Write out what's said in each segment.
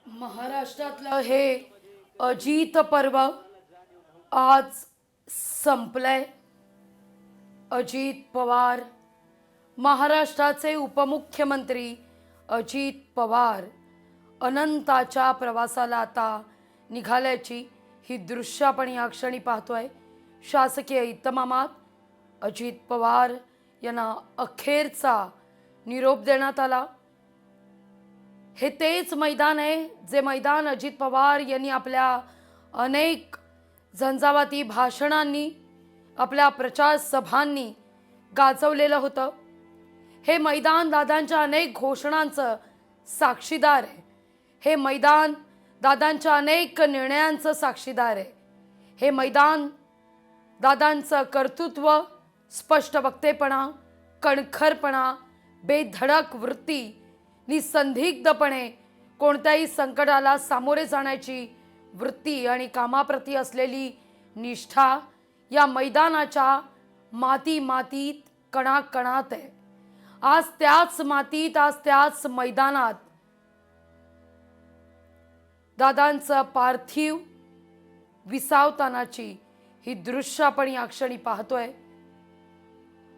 महाराष्ट्रातलं हे अजित पर्व आज संपलंय. अजित पवार, महाराष्ट्राचे उपमुख्यमंत्री अजित पवार अनंताच्या प्रवासाला आता निघाल्याची ही दृश्य आपण या क्षणी पाहतोय. शासकीय इतमामात अजित पवार यांना अखेरचा निरोप देण्यात आला. हे तेच मैदान आहे जे मैदान अजित पवार यांनी आपल्या अनेक झंझावाती भाषणांनी, आपल्या प्रचार सभांनी गाजवलेलं होतं. हे मैदान दादांच्या अनेक घोषणांचं साक्षीदार आहे. हे मैदान दादांच्या अनेक निर्णयांचं साक्षीदार आहे. हे मैदान दादांचं कर्तृत्व, स्पष्ट वक्तेपणा, कणखरपणा, बेधडक वृत्ती, निसंदिग्धपणे कोणत्याही संकटाला सामोरे जाण्याची वृत्ती आणि कामाप्रती असलेली निष्ठा या मैदानाच्या मातीत कणाकणात आहे. आज त्याच मातीत, आज त्याच मैदानात दादांचं पार्थिव विसावतानाची ही दृश्य आपण या क्षणी पाहतोय.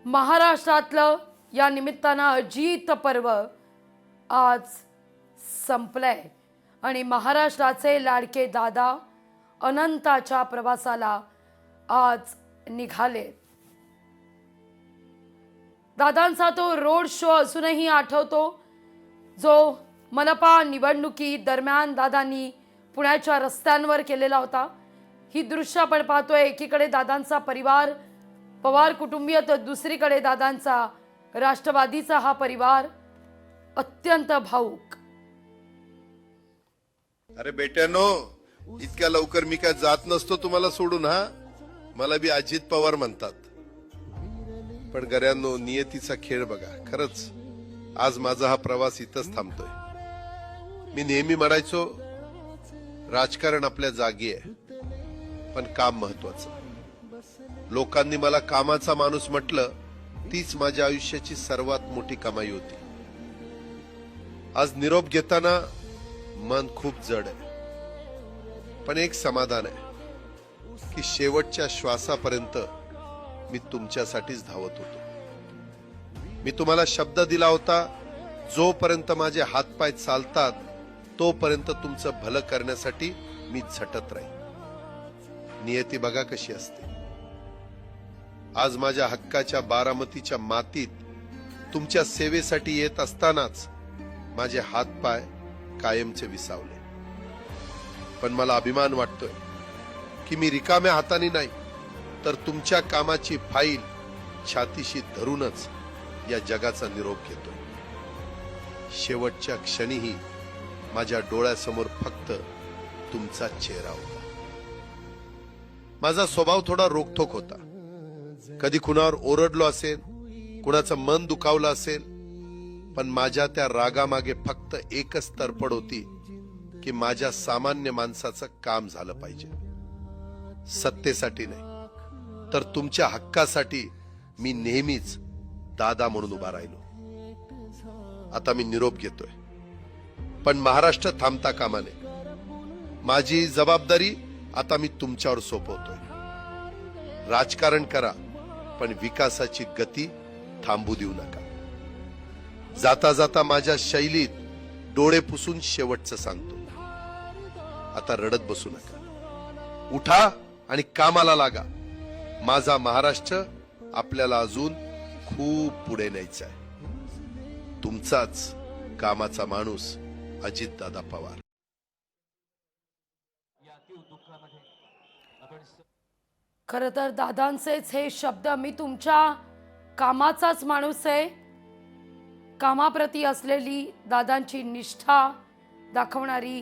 महाराष्ट्रातलं या निमित्तानं अजित पर्व आज संपलंय आणि महाराष्ट्राचे लाडके दादा अनंताच्या प्रवासाला आज निघाले. दादांचा तो रोड शो अजूनही आठवतो, जो मनपा निवडणुकी दरम्यान दादांनी पुण्याच्या रस्त्यांवर केलेला होता. ही दृश्य आपण पाहतोय. एकीकडे दादांचा परिवार, पवार कुटुंबीय, तर दुसरीकडे दादांचा राष्ट्रवादीचा हा परिवार अत्यंत भावुक. अरे बेट्यानो, इतक्या लवकर मी काय जात नसतो तुम्हाला सोडून. हा, मला बी अजित पवार म्हणतात. पण गऱ्यांनो, नियतीचा खेळ बघा. खरंच आज माझा हा प्रवास इथंच थांबतोय. मी नेहमी म्हणायचो, राजकारण आपल्या जागी आहे, पण काम महत्वाचं. लोकांनी मला कामाचा माणूस म्हटलं, तीच माझ्या आयुष्याची सर्वात मोठी कमाई होती. आज निरोप घेताना मन खूप जड आहे, पण एक समाधान आहे की शेवटच्या श्वासापर्यंत मी तुमच्यासाठीच धावत होतो. मी तुम्हाला शब्द दिला होता, जोपर्यंत माझे हातपाय चालतात तोपर्यंत तुमचं भलं करण्यासाठी मी झटत राहीन. नियती बघा कशी असते. आज माझ्या हक्काच्या बारामतीच्या मातीत तुमच्या सेवेसाठी येत असतानाच माझे हातपाय कायमचे विसावले. पण मला अभिमान वाटतोय की मी रिकाम्या हाताने नाही, तर तुमच्या कामाची फाईल छातीशी धरूनच या जगाचा निरोप घेतोय. शेवटच्या क्षणीही माझ्या डोळ्यासमोर फक्त तुमचा चेहरा होता. माझा स्वभाव थोडा रोखठोक होता. कधी कुणावर ओरडलो असेल, कुणाचं मन दुखावलं असेल, पण माझ्या त्या रागामागे फक्त एकच तरफड होती की माझ्या सामान्य माणसाचं काम झालं पाहिजे. सत्तेसाठी नाही, तर तुमच्या हक्कासाठी मी नेहमीच दादा म्हणून उभा राहिलो. आता मी निरोप घेतोय, पण महाराष्ट्र थांबता कामा नये. माझी जबाबदारी आता मी तुमच्यावर सोपवतोय. राजकारण करा, पण विकासाची गती थांबू देऊ नका. जाता जाता माझ्या शैलीत डोळे पुसून शेवटचं सांगतो, आता रडत बसू नका. उठा आणि कामाला लागा. माझा महाराष्ट्र आपल्याला अजून खूप पुढे न्यायचा आहे. तुमचाच कामाचा माणूस अजितदादा पवार. खरं तर दादांचेच हे शब्द, मी तुमच्या कामाचाच माणूस आहे. कामाप्रती असलेली दादांची निष्ठा दाखवणारी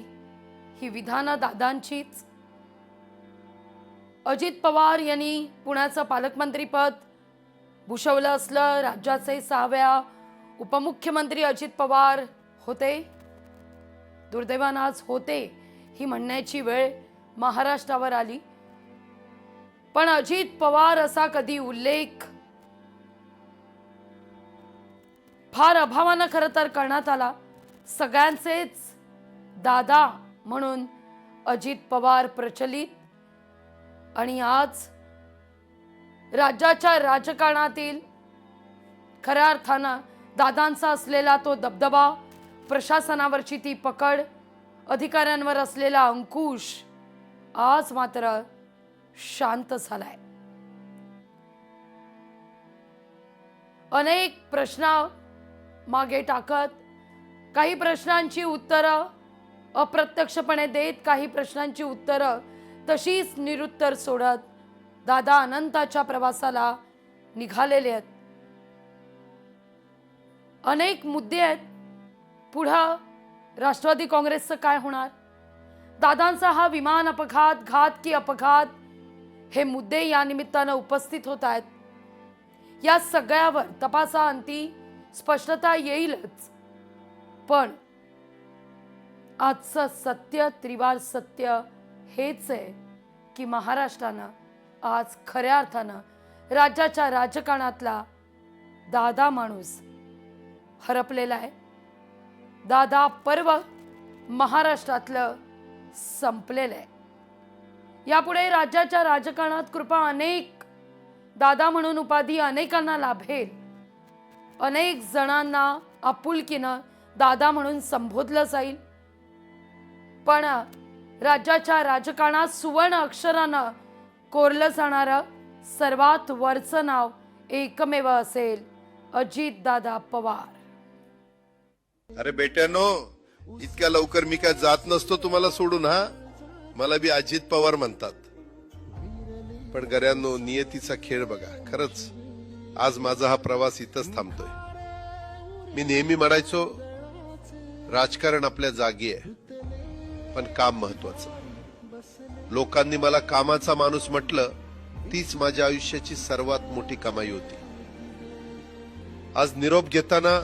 ही विधानं दादांचीच. अजित पवार यांनी पुण्याचं पालकमंत्रीपद भूषवलं असलं. राज्याचे 6व्या उपमुख्यमंत्री अजित पवार होते. दुर्दैवानं आज होते ही म्हणण्याची वेळ महाराष्ट्रावर आली. पण अजित पवार असा कधी उल्लेख फार अभावानं खरं तर करण्यात आला. सगळ्यांचेच दादा म्हणून अजित पवार प्रचलित आणि आज राज्याच्या राजकारणातील खऱ्या अर्थानं दादांचा असलेला तो दबदबा, प्रशासनावरची ती पकड, अधिकाऱ्यांवर असलेला अंकुश आज मात्र शांत झालाय. अनेक प्रश्न मागे टाकत, काही प्रश्नांची उत्तरं अप्रत्यक्षपणे देत, काही प्रश्नांची उत्तरं तशीच निरुत्तर सोडत दादा अनंताच्या प्रवासाला निघालेले आहेत. अनेक मुद्दे आहेत. पुढं राष्ट्रवादी काँग्रेसचं काय होणार, दादांचा हा विमान अपघात, घात की अपघात, हे मुद्दे या निमित्तानं उपस्थित होत आहेत. या सगळ्यावर तपासाअंती स्पष्टता येईलच. पण आजचं सत्य, त्रिवार सत्य हेच आहे की महाराष्ट्रानं आज खऱ्या अर्थानं राज्याच्या राजकारणातला दादा माणूस हरपलेला आहे. दादा पर्व महाराष्ट्रातलं संपलेलं आहे. यापुढे राज्याच्या राजकारणात कृपा अनेक दादा म्हणून उपाधी अनेकांना लाभेल. अनेक जणांना आपुलकीनं दादा म्हणून संबोधलं जाईल. पण राज्याच्या राजकारणात सुवर्ण अक्षरानं कोरलं जाणारं सर्वात वरचं नाव एकमेव असेल अजितदादा पवार. अरे बेट्यानो, इतक्या लवकर मी काय जात नसतो तुम्हाला सोडून. हा, मला बी अजित पवार म्हणतात. पण गऱ्यांनो, नियतीचा खेळ बघा. खरंच आज माझा हा प्रवास इथंच थांबतोय. मी नेहमी म्हणायचो राजकारण आपल्या जागी आहे, पण काम महत्वाचं. लोकांनी मला कामाचा माणूस म्हटलं, तीच माझ्या आयुष्याची सर्वात मोठी कमाई होती. आज निरोप घेताना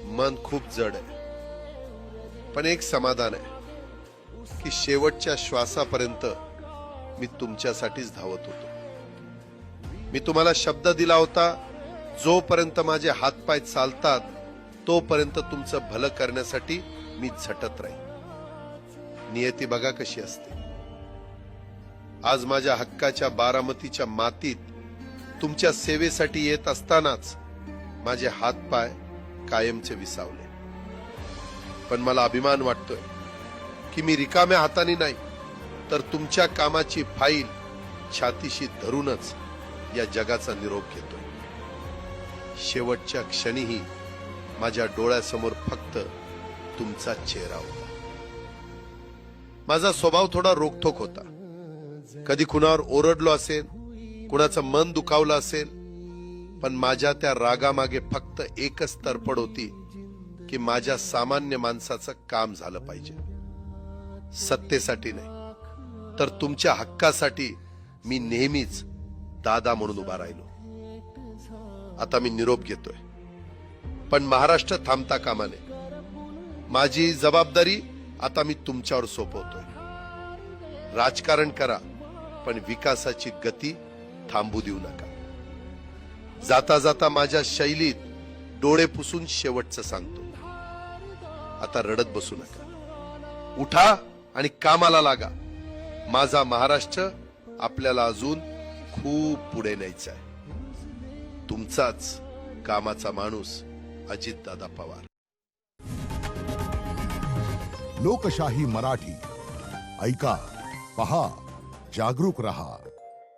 मन खूप जड आहे, पण एक समाधान आहे की शेवटच्या श्वासापर्यंत मी तुमच्यासाठीच धावत होतो. मी तुम्हाला शब्द दिला होता, जोपर्यंत माझे हातपाय चालतात तोपर्यंत तुमचं भलं करण्यासाठी मी झटत राहीन. नियती बघा कशी असते. आज माझ्या हक्काच्या बारामतीच्या मातीत तुमच्या सेवेसाठी येत असतानाच माझे हातपाय कायमचे विसावले. पण मला अभिमान वाटतोय की मी रिकाम्या हाताने नाही, तर तुमच्या कामाची फाईल छातीशी धरूनच या जगाचा निरोप घेतोय. शेवटच्या क्षणीही माझ्या डोळ्यासमोर फक्त तुमचा चेहरा होता. माझा स्वभाव थोडा रोखठोक होता. कधी कुणावर ओरडलो असेल, कुणाचं मन दुखावलं असेल, पण माझ्या त्या रागामागे फक्त एकच तरफड होती की माझ्या सामान्य माणसाचं काम झालं पाहिजे. सत्तेसाठी नाही, तर तुमच्या हक्कासाठी मी नेहमीच दादा म्हणून उभा राहिलो. आता मी निरोप घेतोय, पण महाराष्ट्र थांबता कामा नये. माझी जबाबदारी आता मी तुमच्यावर सोपवतोय. राजकारण करा, पण विकासाची गती थांबू देऊ नका. जाता जाता माझ्या शैलीत डोळे पुसून शेवटचं सांगतो, आता रडत बसू नका. उठा आणि कामाला लागा. माझा महाराष्ट्र आपल्याला अजून खूप पुढे न्यायचा आहे. तुमचाच कामाचा माणूस अजितदादा पवार. लोकशाही मराठी ऐका, पहा, जागरूक रहा.